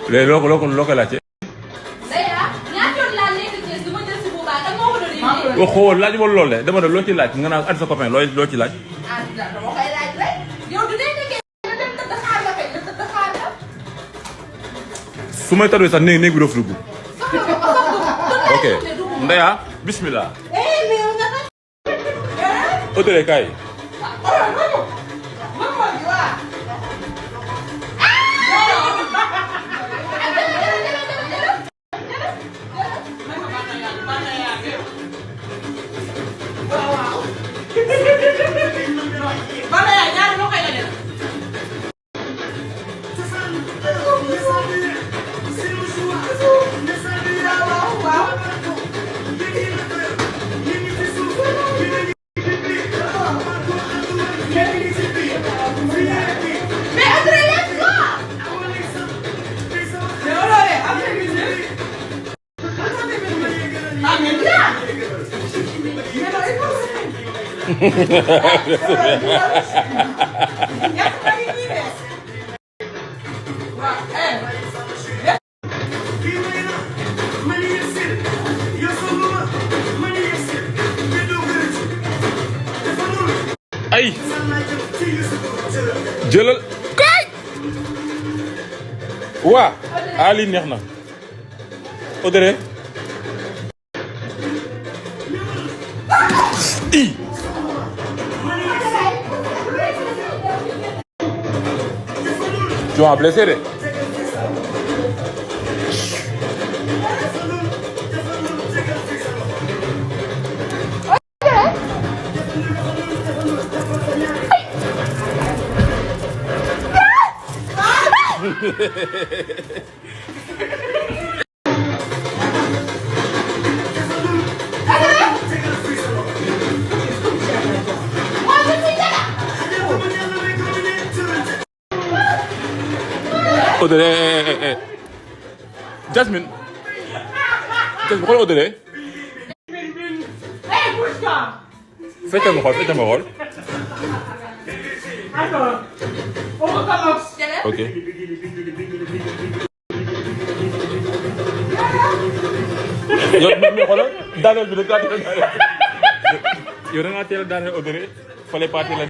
léegi loo koy laajte. waxoo laaj ma loolu de dama ne loo ci laaj nga naan at sa copain loo ci laaj. su may tarwee sax néeg bi doo fi dugg. ok Ndeya bismillah. autorisé kaay. ay jëlal kay waa Ali neex na Audrey i tu m'as blessé de Audrey Jasmine xool Audrey feccal ma xool ok yow mi xoolal daaneel bi rek yow da ngaa teel a daaneel Audrey fallait pas teel a